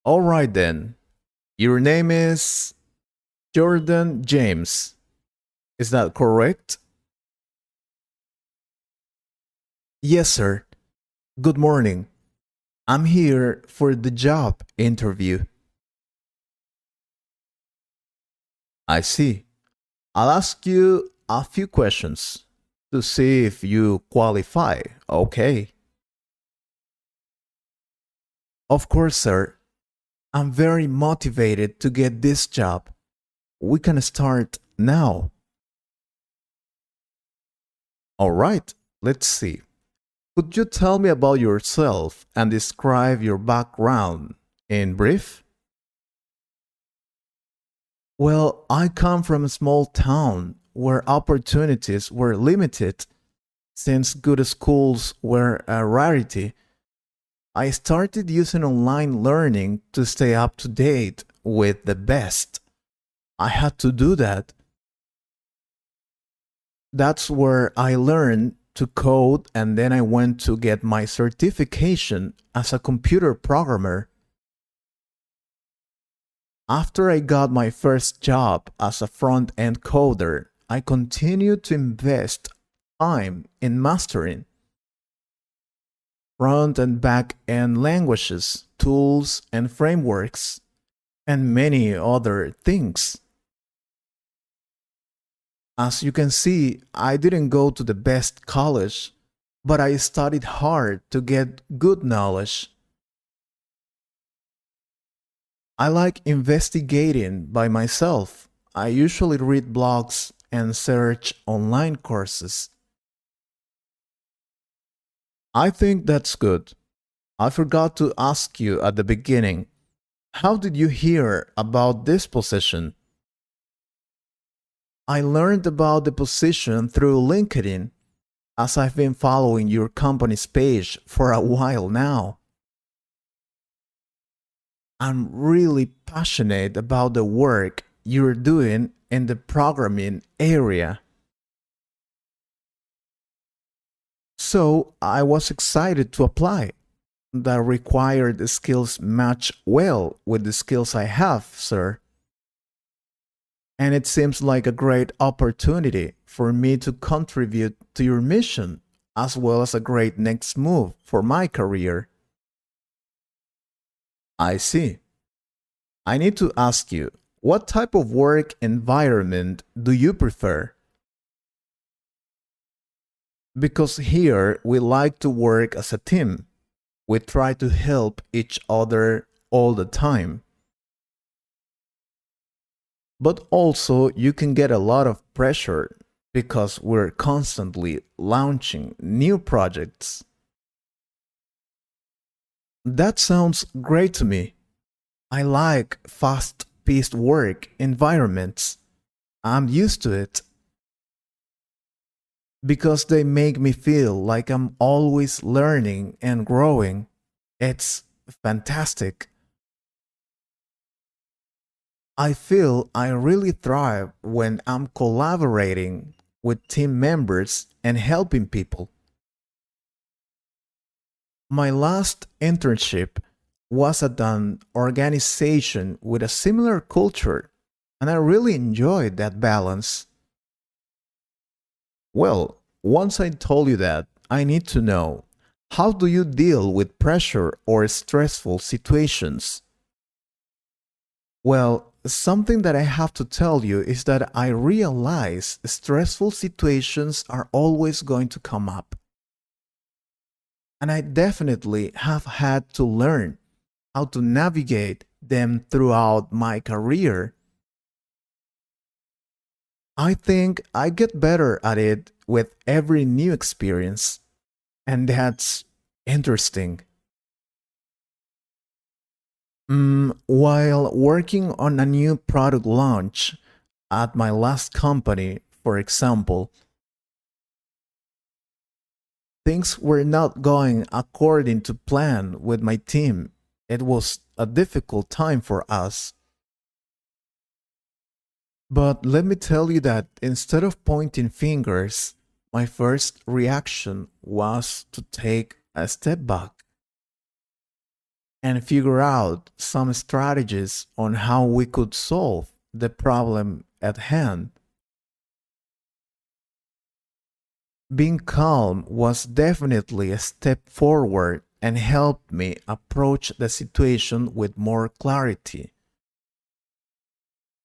All right then. Your name is Jordan James. Is that correct? Yes, sir. Good morning. I'm here for the job interview. I see. I'll ask you a few questions to see if you qualify. Okay. Of course, sir. I'm very motivated to get this job. We can start now. All right. Let's see. Could you tell me about yourself and describe your background in brief? Well, I come from a small town where opportunities were limited since good schools were a rarity. I started using online learning to stay up to date with the best. I had to do that. That's where I learned to code, and then I went to get my certification as a computer programmer. After I got my first job as a front end coder, I continued to invest time in mastering front and back end languages, tools, and frameworks, and many other things. As you can see, I didn't go to the best college, but I studied hard to get good knowledge. I like investigating by myself. I usually read blogs and search online courses. I think that's good. I forgot to ask you at the beginning. How did you hear about this position? I learned about the position through LinkedIn, as I've been following your company's page for a while now. I'm really passionate about the work you're doing in the programming area. So I was excited to apply. The required skills match well with the skills I have, sir. And it seems like a great opportunity for me to contribute to your mission, as well as a great next move for my career. I see. I need to ask you, what type of work environment do you prefer? Because here we like to work as a team. We try to help each other all the time. But also, you can get a lot of pressure because we're constantly launching new projects. That sounds great to me. I like fast paced work environments. I'm used to it because they make me feel like I'm always learning and growing. It's fantastic. I feel I really thrive when I'm collaborating with team members and helping people. My last internship was at an organization with a similar culture, and I really enjoyed that balance. Well, once I told you that, I need to know, how do you deal with pressure or stressful situations? Well, something that I have to tell you is that I realize stressful situations are always going to come up. And I definitely have had to learn how to navigate them throughout my career. I think I get better at it with every new experience, and that's interesting. While working on a new product launch at my last company, for example, things were not going according to plan with my team. It was a difficult time for us. But let me tell you that instead of pointing fingers, my first reaction was to take a step back. and figure out some strategies on how we could solve the problem at hand. Being calm was definitely a step forward and helped me approach the situation with more clarity.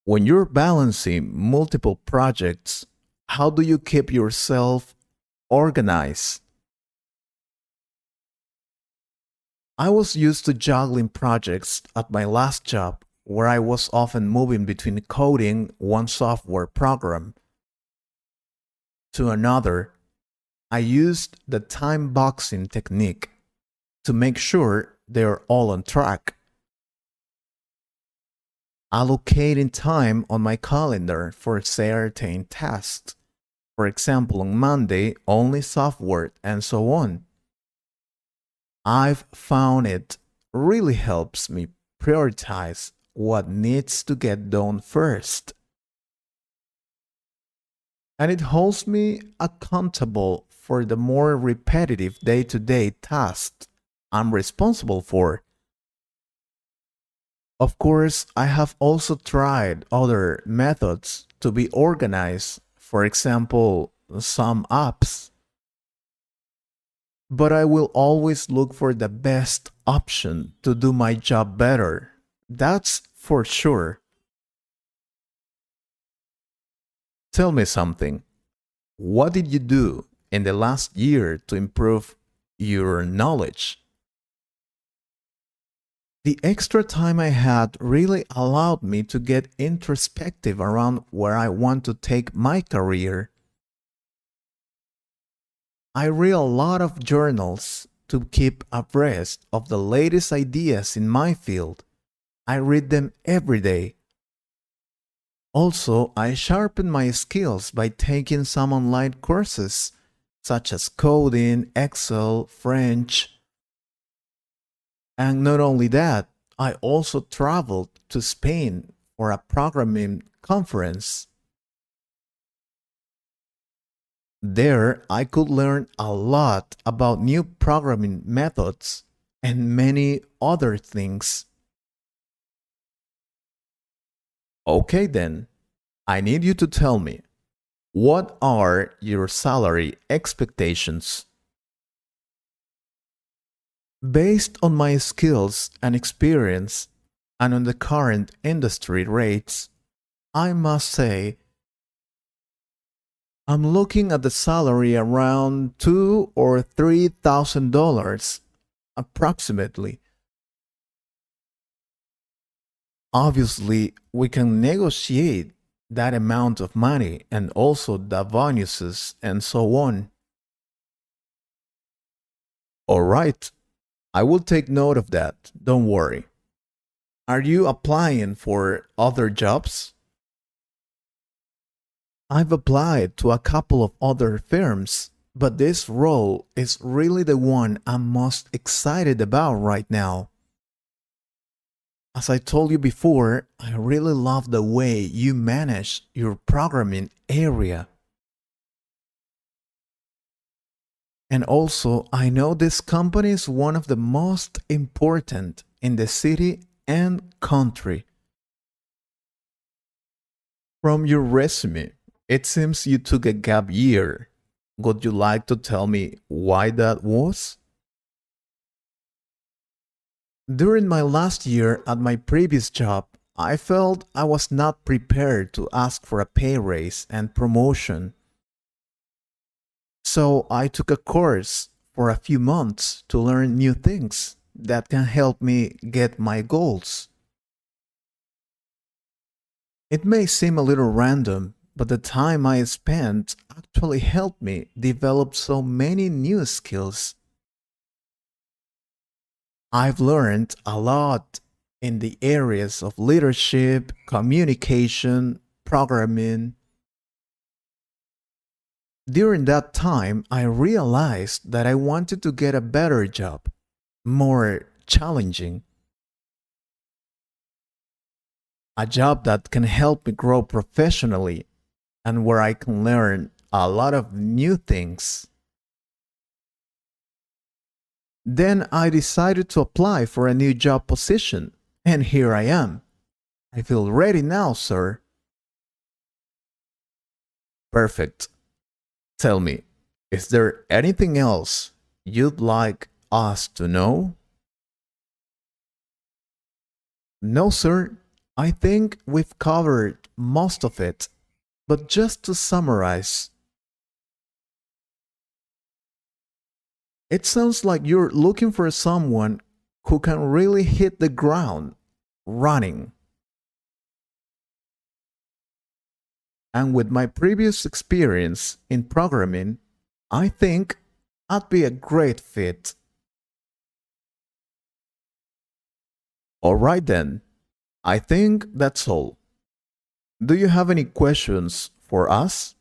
When you're balancing multiple projects, how do you keep yourself organized? I was used to juggling projects at my last job, where I was often moving between coding one software program to another. I used the time boxing technique to make sure they're all on track. Allocating time on my calendar for certain tasks. For example, on Monday, only software, and so on. I've found it really helps me prioritize what needs to get done first. And it holds me accountable for the more repetitive day to day tasks I'm responsible for. Of course, I have also tried other methods to be organized, for example, some apps, but I will always look for the best option to do my job better. That's for sure. Tell me something. What did you do in the last year to improve your knowledge? The extra time I had really allowed me to get introspective around where I want to take my career. I read a lot of journals to keep abreast of the latest ideas in my field. I read them every day. Also, I sharpen my skills by taking some online courses such as coding, Excel, French, and not only that, I also traveled to Spain for a programming conference. There, I could learn a lot about new programming methods and many other things. Okay, then, I need you to tell me, what are your salary expectations? Based on my skills and experience, and on the current industry rates, I must say I'm looking at the salary around $2,000 or $3,000 approximately. Obviously, we can negotiate that amount of money and also the bonuses and so on. All right, I will take note of that. Don't worry. Are you applying for other jobs? I've applied to a couple of other firms, but this role is really the one I'm most excited about right now. As I told you before, I really love the way you manage your programming area. And also, I know this company is one of the most important in the city and country. From your resume, it seems you took a gap year. Would you like to tell me why that was? During my last year at my previous job, I felt I was not prepared to ask for a pay raise and promotion. So I took a course for a few months to learn new things that can help me get my goals. It may seem a little random, but the time I spent actually helped me develop so many new skills. I've learned a lot in the areas of leadership, communication, programming. During that time, I realized that I wanted to get a better job, more challenging, a job that can help me grow professionally and where I can learn a lot of new things. Then I decided to apply for a new job position, and here I am. I feel ready now, sir. Perfect. Tell me, is there anything else you'd like us to know? No, sir. I think we've covered most of it. But just to summarize, it sounds like you're looking for someone who can really hit the ground running. And with my previous experience in programming, I think I'd be a great fit. Alright then, I think that's all. Do you have any questions for us?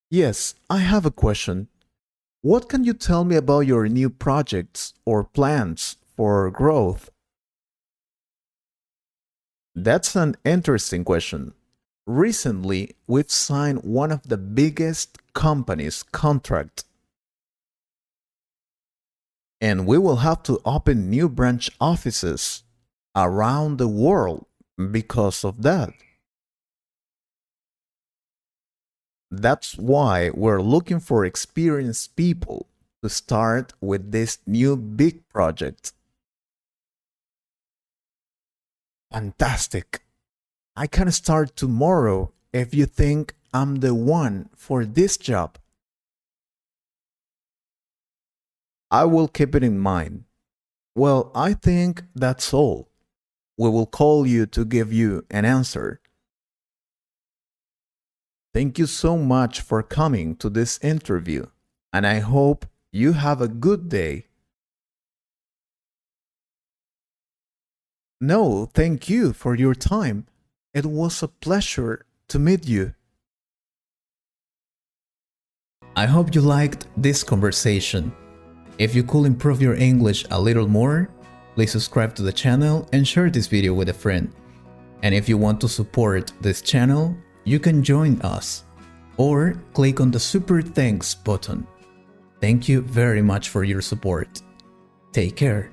Yes, I have a question. What can you tell me about your new projects or plans for growth? That's an interesting question. Recently, we've signed one of the biggest companies' contract, and we will have to open new branch offices around the world because of that. That's why we're looking for experienced people to start with this new big project. Fantastic! I can start tomorrow if you think I'm the one for this job. I will keep it in mind. Well, I think that's all. We will call you to give you an answer. Thank you so much for coming to this interview, and I hope you have a good day. No, thank you for your time. It was a pleasure to meet you. I hope you liked this conversation. If you could improve your English a little more, please subscribe to the channel and share this video with a friend. And if you want to support this channel, you can join us or click on the Super Thanks button. Thank you very much for your support. Take care.